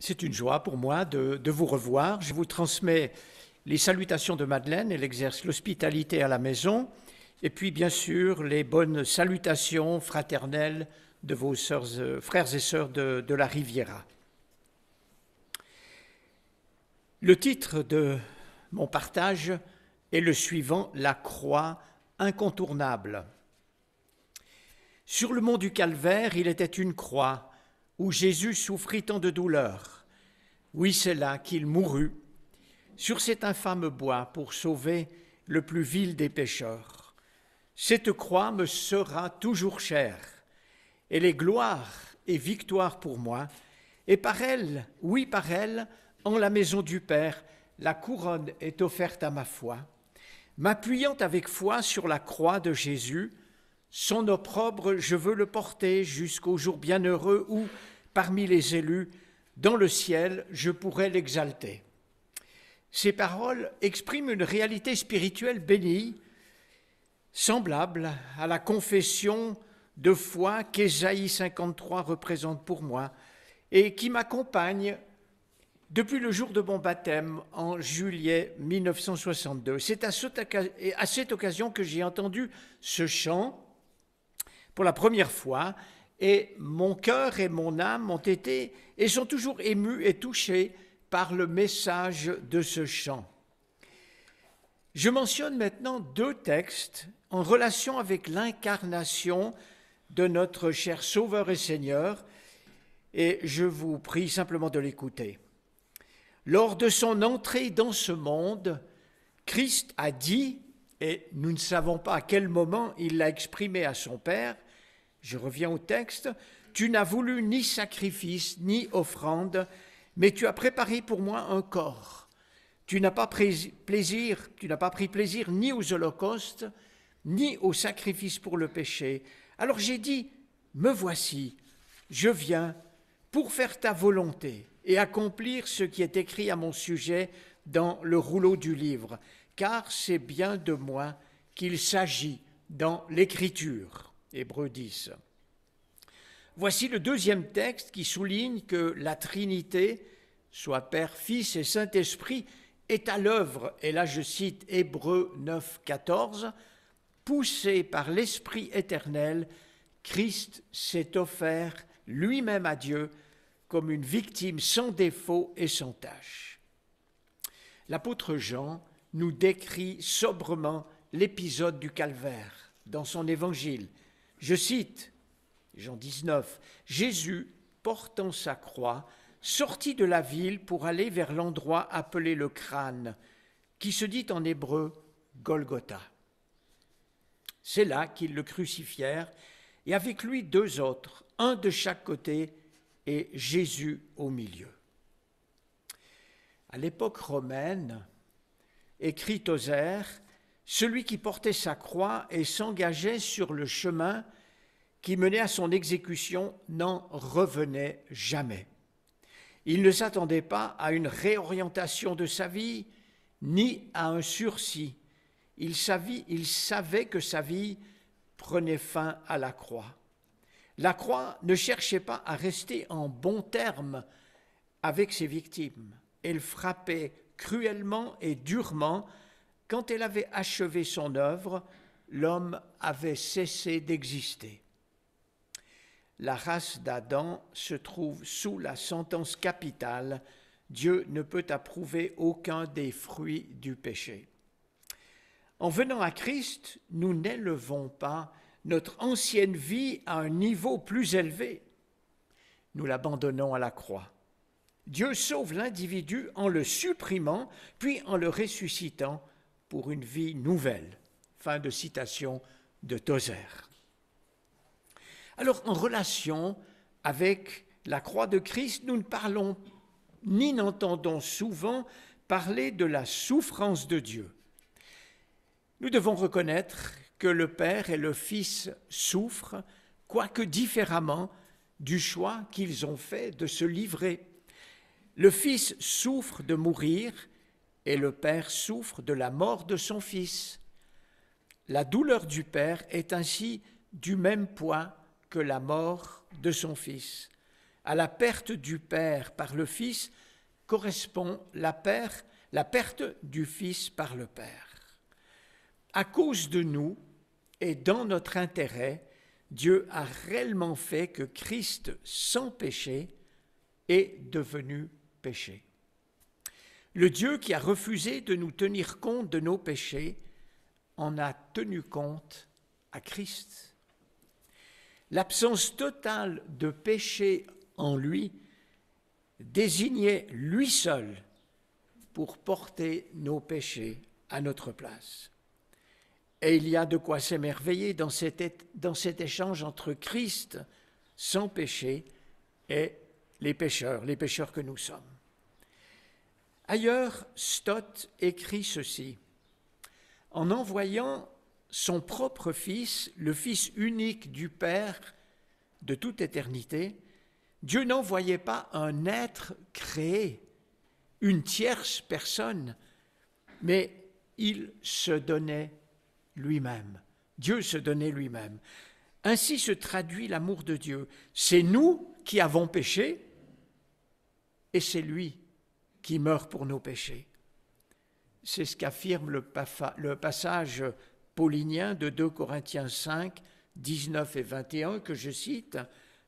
C'est une joie pour moi de vous revoir. Je vous transmets les salutations de Madeleine. Elle exerce l'hospitalité à la maison. Et puis, bien sûr, les bonnes salutations fraternelles de vos frères et sœurs de la Riviera. Le titre de mon partage est le suivant, la croix incontournable. Sur le mont du Calvaire, il était une croix où Jésus souffrit tant de douleurs. Oui, c'est là qu'il mourut, sur cet infâme bois, pour sauver le plus vil des pécheurs. Cette croix me sera toujours chère. Elle est gloire et victoire pour moi, et par elle, oui par elle, en la maison du Père, la couronne est offerte à ma foi. M'appuyant avec foi sur la croix de Jésus, son opprobre, je veux le porter jusqu'au jour bienheureux où, parmi les élus, dans le ciel, je pourrai l'exalter. Ces paroles expriment une réalité spirituelle bénie, semblable à la confession de foi qu'Ésaïe 53 représente pour moi et qui m'accompagne depuis le jour de mon baptême en juillet 1962. C'est à cette occasion que j'ai entendu ce chant pour la première fois, et mon cœur et mon âme ont été et sont toujours émus et touchés par le message de ce chant. Je mentionne maintenant deux textes en relation avec l'incarnation de notre cher Sauveur et Seigneur, et je vous prie simplement de l'écouter. Lors de son entrée dans ce monde, Christ a dit, et nous ne savons pas à quel moment il l'a exprimé à son Père, je reviens au texte, « Tu n'as voulu ni sacrifice, ni offrande, mais tu as préparé pour moi un corps. Tu n'as pas pris plaisir ni aux holocaustes, ni aux sacrifices pour le péché. Alors j'ai dit, me voici, je viens pour faire ta volonté et accomplir ce qui est écrit à mon sujet dans le rouleau du livre, car c'est bien de moi qu'il s'agit dans l'Écriture. » Hébreux 10. Voici le deuxième texte qui souligne que la Trinité, soit Père, Fils et Saint-Esprit, est à l'œuvre, et là je cite Hébreux 9, 14, « Poussé par l'Esprit éternel, Christ s'est offert lui-même à Dieu comme une victime sans défaut et sans tache. » L'apôtre Jean nous décrit sobrement l'épisode du Calvaire dans son évangile. Je cite Jean 19, « Jésus, portant sa croix, sortit de la ville pour aller vers l'endroit appelé le crâne, qui se dit en hébreu Golgotha. C'est là qu'ils le crucifièrent, et avec lui deux autres, un de chaque côté et Jésus au milieu. » À l'époque romaine, écrit Tozer, celui qui portait sa croix et s'engageait sur le chemin qui menait à son exécution n'en revenait jamais. Il ne s'attendait pas à une réorientation de sa vie, ni à un sursis. Il savait que sa vie prenait fin à la croix. La croix ne cherchait pas à rester en bons termes avec ses victimes. Elle frappait cruellement et durement. Quand elle avait achevé son œuvre, l'homme avait cessé d'exister. La race d'Adam se trouve sous la sentence capitale. Dieu ne peut approuver aucun des fruits du péché. En venant à Christ, nous n'élevons pas notre ancienne vie à un niveau plus élevé. Nous l'abandonnons à la croix. Dieu sauve l'individu en le supprimant, puis en le ressuscitant pour une vie nouvelle. Fin de citation de Tozer. Alors, en relation avec la croix de Christ, nous ne parlons ni n'entendons souvent parler de la souffrance de Dieu. Nous devons reconnaître que le Père et le Fils souffrent, quoique différemment, du choix qu'ils ont fait de se livrer. Le Fils souffre de mourir et le Père souffre de la mort de son Fils. La douleur du Père est ainsi du même poids que la mort de son Fils. À la perte du Père par le Fils correspond la perte du Fils par le Père. À cause de nous et dans notre intérêt, Dieu a réellement fait que Christ, sans péché, est devenu péché. Le Dieu qui a refusé de nous tenir compte de nos péchés en a tenu compte à Christ. L'absence totale de péché en lui désignait lui seul pour porter nos péchés à notre place. Et il y a de quoi s'émerveiller dans cet échange entre Christ sans péché et les pécheurs que nous sommes. Ailleurs, Stott écrit ceci: en envoyant son propre Fils, le Fils unique du Père de toute éternité, Dieu n'envoyait pas un être créé, une tierce personne, mais il se donnait lui-même. Dieu se donnait lui-même. Ainsi se traduit l'amour de Dieu. C'est nous qui avons péché et c'est lui qui meurt pour nos péchés. C'est ce qu'affirme le passage paulinien de 2 Corinthiens 5, 19 et 21 que je cite.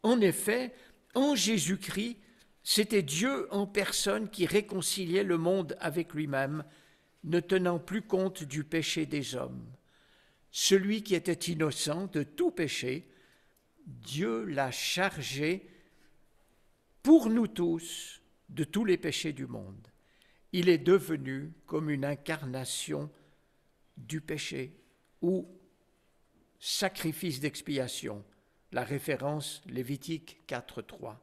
En effet, en Jésus-Christ, c'était Dieu en personne qui réconciliait le monde avec lui-même, ne tenant plus compte du péché des hommes. Celui qui était innocent de tout péché, Dieu l'a chargé pour nous tous de tous les péchés du monde. Il est devenu comme une incarnation du péché ou sacrifice d'expiation, la référence Lévitique 4.3,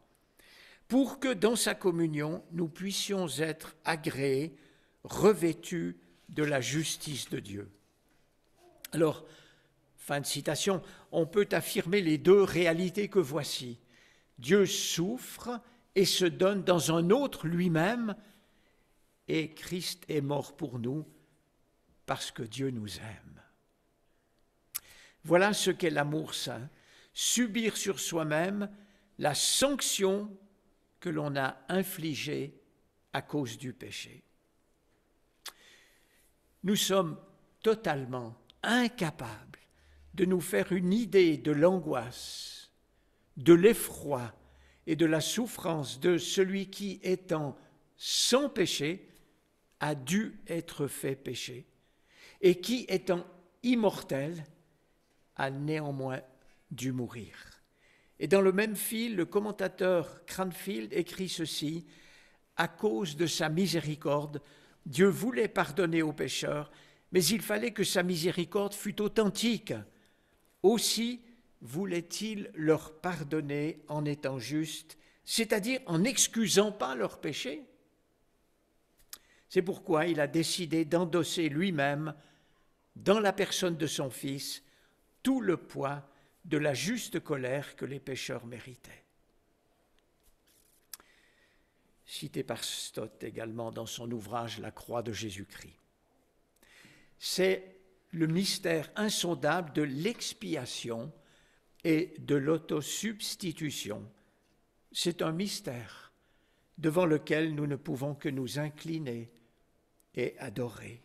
pour que dans sa communion, nous puissions être agréés, revêtus de la justice de Dieu. Alors, fin de citation, on peut affirmer les deux réalités que voici. Dieu souffre et se donne dans un autre lui-même, et Christ est mort pour nous parce que Dieu nous aime. Voilà ce qu'est l'amour saint, subir sur soi-même la sanction que l'on a infligée à cause du péché. Nous sommes totalement incapables de nous faire une idée de l'angoisse, de l'effroi et de la souffrance de celui qui, étant sans péché, a dû être fait péché, et qui, étant immortel, a néanmoins dû mourir. Et dans le même fil, le commentateur Cranfield écrit ceci: à cause de sa miséricorde, Dieu voulait pardonner aux pécheurs, mais il fallait que sa miséricorde fût authentique. Aussi voulait-il leur pardonner en étant juste, c'est-à-dire en n'excusant pas leurs péchés. C'est pourquoi il a décidé d'endosser lui-même, dans la personne de son Fils, tout le poids de la juste colère que les pécheurs méritaient. Cité par Stott également dans son ouvrage « La croix de Jésus-Christ ». C'est le mystère insondable de l'expiation et de l'autosubstitution. C'est un mystère devant lequel nous ne pouvons que nous incliner et adorer.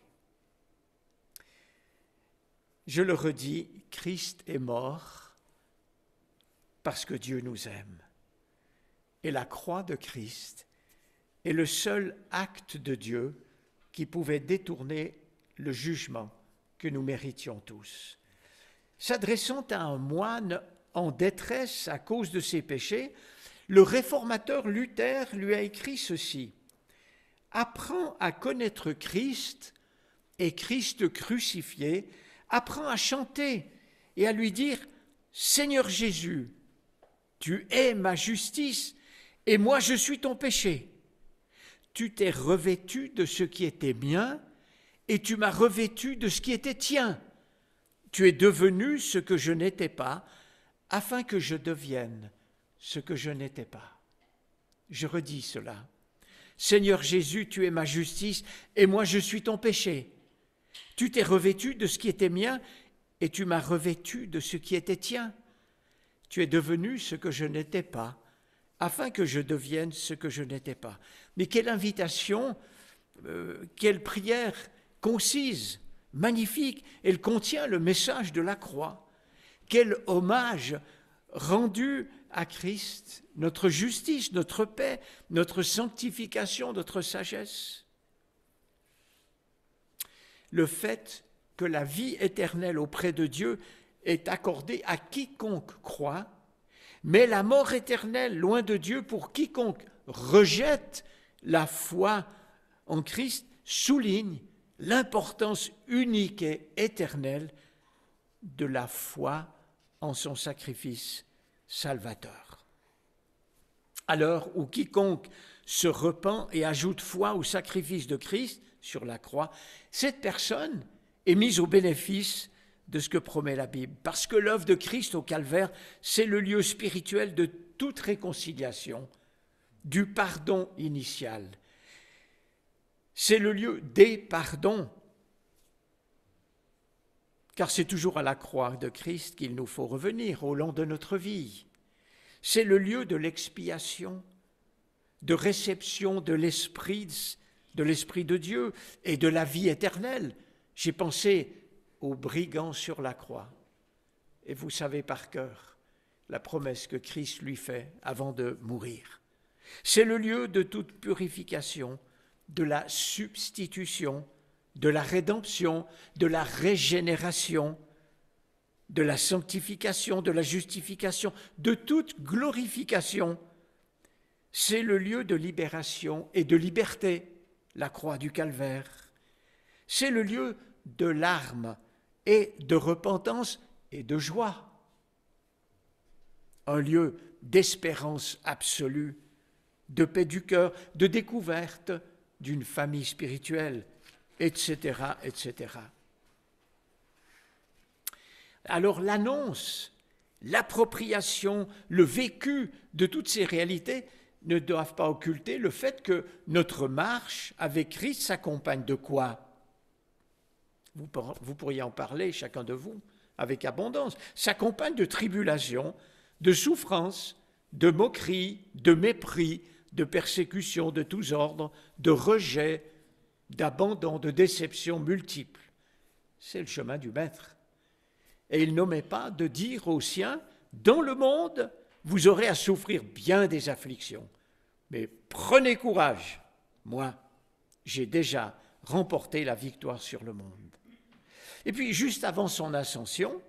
Je le redis, Christ est mort parce que Dieu nous aime. Et la croix de Christ est le seul acte de Dieu qui pouvait détourner le jugement que nous méritions tous. S'adressant à un moine en détresse à cause de ses péchés, le réformateur Luther lui a écrit ceci: « Apprends à connaître Christ et Christ crucifié, apprends à chanter et à lui dire « Seigneur Jésus, tu es ma justice et moi je suis ton péché. Tu t'es revêtu de ce qui était mien et tu m'as revêtu de ce qui était tien. Tu es devenu ce que je n'étais pas, afin que je devienne ce que je n'étais pas. » Je redis cela. Seigneur Jésus, tu es ma justice et moi je suis ton péché. Tu t'es revêtu de ce qui était mien et tu m'as revêtu de ce qui était tien. Tu es devenu ce que je n'étais pas, afin que je devienne ce que je n'étais pas. Mais quelle invitation, quelle prière concise, magnifique. Elle contient le message de la croix. Quel hommage rendu à Christ, notre justice, notre paix, notre sanctification, notre sagesse. Le fait que la vie éternelle auprès de Dieu est accordée à quiconque croit, mais la mort éternelle loin de Dieu pour quiconque rejette la foi en Christ souligne l'importance unique et éternelle de la foi en son sacrifice salvateur. À l'heure où quiconque se repent et ajoute foi au sacrifice de Christ sur la croix, cette personne est mise au bénéfice de ce que promet la Bible, parce que l'œuvre de Christ au calvaire, c'est le lieu spirituel de toute réconciliation, du pardon initial. C'est le lieu des pardons, car c'est toujours à la croix de Christ qu'il nous faut revenir au long de notre vie. C'est le lieu de l'expiation, de réception de l'Esprit de Dieu et de la vie éternelle. J'ai pensé aux brigands sur la croix, et vous savez par cœur la promesse que Christ lui fait avant de mourir. C'est le lieu de toute purification, de la substitution, de la rédemption, de la régénération, de la sanctification, de la justification, de toute glorification. C'est le lieu de libération et de liberté, la croix du calvaire. C'est le lieu de larmes et de repentance et de joie. Un lieu d'espérance absolue, de paix du cœur, de découverte d'une famille spirituelle, etc., etc. Alors l'annonce, l'appropriation, le vécu de toutes ces réalités ne doivent pas occulter le fait que notre marche avec Christ s'accompagne de quoi ? Vous pourriez en parler, chacun de vous, avec abondance. S'accompagne de tribulations, de souffrances, de moqueries, de mépris, de persécutions de tous ordres, de rejets, d'abandon, de déceptions multiples. C'est le chemin du Maître. Et il n'omet pas de dire aux siens, dans le monde, vous aurez à souffrir bien des afflictions. Mais prenez courage, moi, j'ai déjà remporté la victoire sur le monde. Et puis, juste avant son ascension,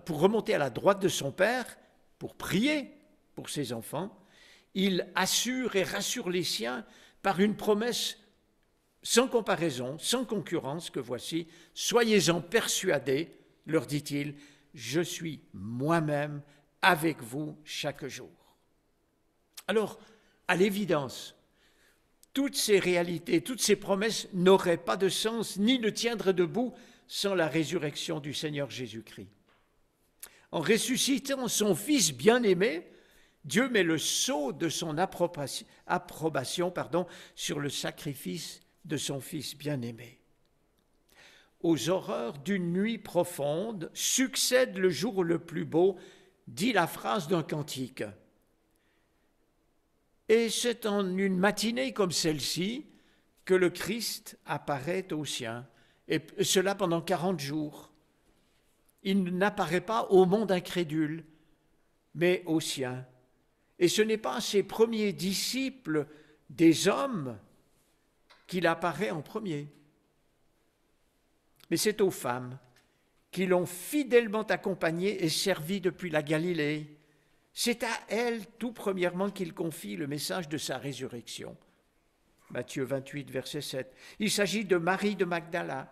pour remonter à la droite de son Père, pour prier pour ses enfants, il assure et rassure les siens par une promesse sans comparaison, sans concurrence, que voici, « Soyez-en persuadés, leur dit-il, je suis moi-même avec vous chaque jour. » Alors, à l'évidence, toutes ces réalités, toutes ces promesses n'auraient pas de sens ni ne tiendraient debout sans la résurrection du Seigneur Jésus-Christ. En ressuscitant son Fils bien-aimé, Dieu met le sceau de son approbation sur le sacrifice de son Fils bien-aimé. Aux horreurs d'une nuit profonde succède le jour le plus beau, dit la phrase d'un cantique. Et c'est en une matinée comme celle-ci que le Christ apparaît aux siens, et cela pendant 40 jours. Il n'apparaît pas au monde incrédule, mais aux siens. Et ce n'est pas à ses premiers disciples des hommes qu'il apparaît en premier, mais c'est aux femmes qui l'ont fidèlement accompagné et servi depuis la Galilée. C'est à elles tout premièrement qu'il confie le message de sa résurrection. Matthieu 28, verset 7. Il s'agit de Marie de Magdala,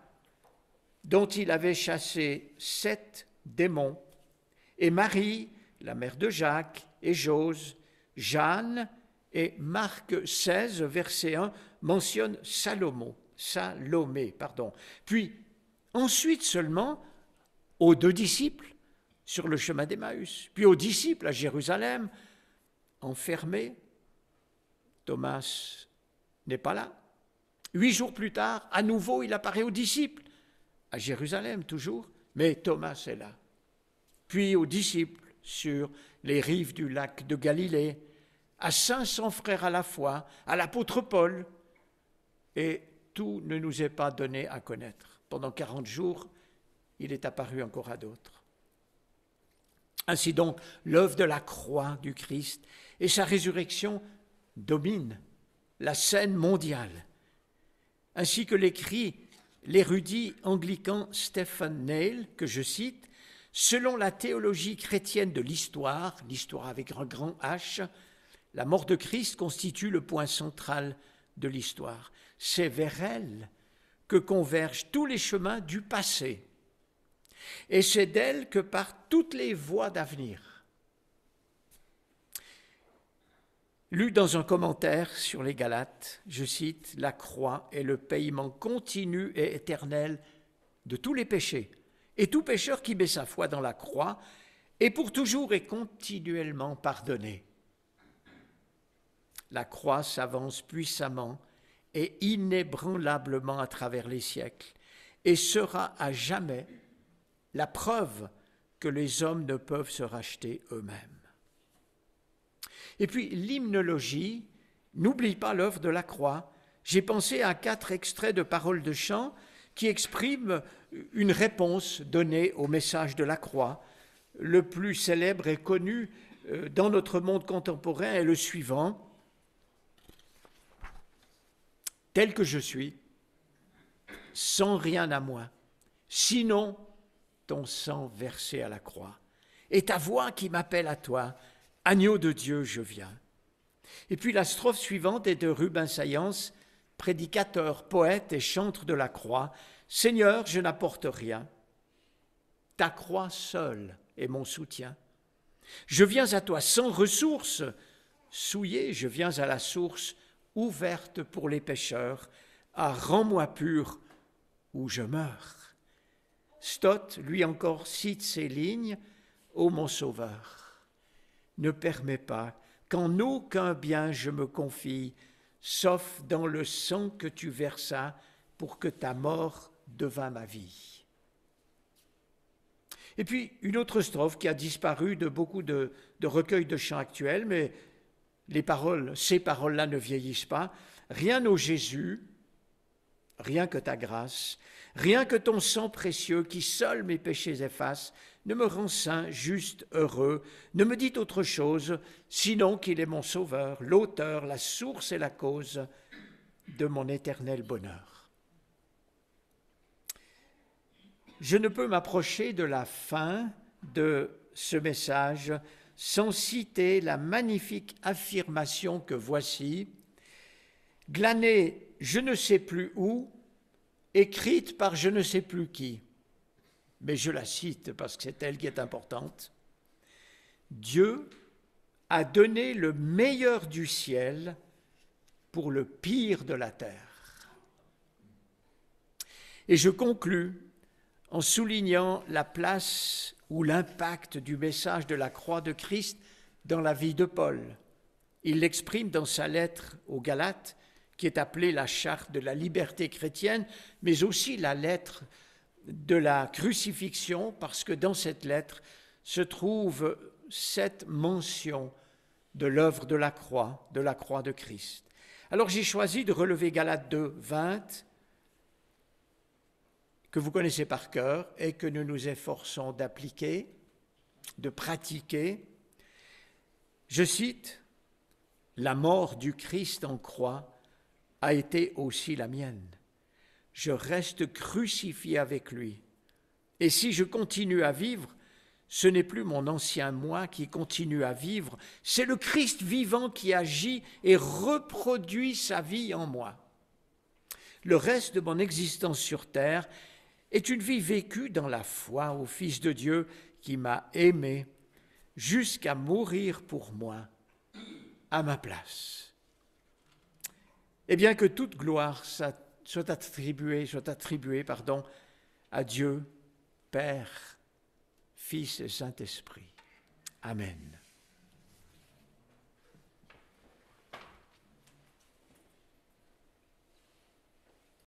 dont il avait chassé 7 démons, et Marie, la mère de Jacques et Jose, Jeanne, et Marc 16, verset 1, mentionne Salomé. Puis, ensuite seulement, aux 2 disciples sur le chemin d'Emmaüs, puis aux disciples à Jérusalem, enfermés. Thomas n'est pas là. 8 jours plus tard, à nouveau, il apparaît aux disciples, à Jérusalem toujours, mais Thomas est là. Puis aux disciples sur les rives du lac de Galilée, à 500 frères à la fois, à l'apôtre Paul, et tout ne nous est pas donné à connaître. Pendant 40 jours, il est apparu encore à d'autres. Ainsi donc, l'œuvre de la croix du Christ et sa résurrection dominent la scène mondiale, ainsi que l'écrit l'érudit anglican Stephen Neil, que je cite, « Selon la théologie chrétienne de l'histoire avec un grand H, la mort de Christ constitue le point central de l'histoire. C'est vers elle que convergent tous les chemins du passé. Et c'est d'elle que partent toutes les voies d'avenir. » Lu dans un commentaire sur les Galates, je cite, « La croix est le paiement continu et éternel de tous les péchés. Et tout pécheur qui met sa foi dans la croix est pour toujours et continuellement pardonné. » La croix s'avance puissamment et inébranlablement à travers les siècles et sera à jamais la preuve que les hommes ne peuvent se racheter eux-mêmes. Et puis l'hymnologie n'oublie pas l'œuvre de la croix. J'ai pensé à 4 extraits de paroles de chant qui expriment une réponse donnée au message de la croix. Le plus célèbre et connu dans notre monde contemporain est le suivant. « Tel que je suis, sans rien à moi, sinon ton sang versé à la croix, et ta voix qui m'appelle à toi, agneau de Dieu, je viens. » Et puis la strophe suivante est de Rubens Saillance, prédicateur, poète et chantre de la croix. « Seigneur, je n'apporte rien, ta croix seule est mon soutien. Je viens à toi sans ressources, souillé, je viens à la source, ouverte pour les pécheurs, à rends-moi pur ou je meurs. » Stott, lui encore, cite ces lignes. « Ô mon Sauveur, ne permets pas qu'en aucun bien je me confie, sauf dans le sang que tu versas pour que ta mort devint ma vie. » Et puis une autre strophe qui a disparu de beaucoup de recueils de chants actuels, mais ces paroles-là ne vieillissent pas. « Rien, ô Jésus, rien que ta grâce, rien que ton sang précieux qui seul mes péchés efface, ne me rend saint, juste, heureux, ne me dit autre chose, sinon qu'il est mon sauveur, l'auteur, la source et la cause de mon éternel bonheur. » Je ne peux m'approcher de la fin de ce message sans citer la magnifique affirmation que voici, glanée je ne sais plus où, écrite par je ne sais plus qui, mais je la cite parce que c'est elle qui est importante. « Dieu a donné le meilleur du ciel pour le pire de la terre. » Et je conclus en soulignant la place ou l'impact du message de la croix de Christ dans la vie de Paul. Il l'exprime dans sa lettre aux Galates, qui est appelée la charte de la liberté chrétienne, mais aussi la lettre de la crucifixion, parce que dans cette lettre se trouve cette mention de l'œuvre de la croix de Christ. Alors j'ai choisi de relever Galates 2, 20, que vous connaissez par cœur et que nous nous efforçons d'appliquer, de pratiquer. Je cite, « La mort du Christ en croix a été aussi la mienne. Je reste crucifié avec lui. Et si je continue à vivre, ce n'est plus mon ancien moi qui continue à vivre, c'est le Christ vivant qui agit et reproduit sa vie en moi. Le reste de mon existence sur terre est une vie vécue dans la foi au Fils de Dieu qui m'a aimé jusqu'à mourir pour moi à ma place. » Et bien que toute gloire soit attribuée à Dieu, Père, Fils et Saint-Esprit. Amen.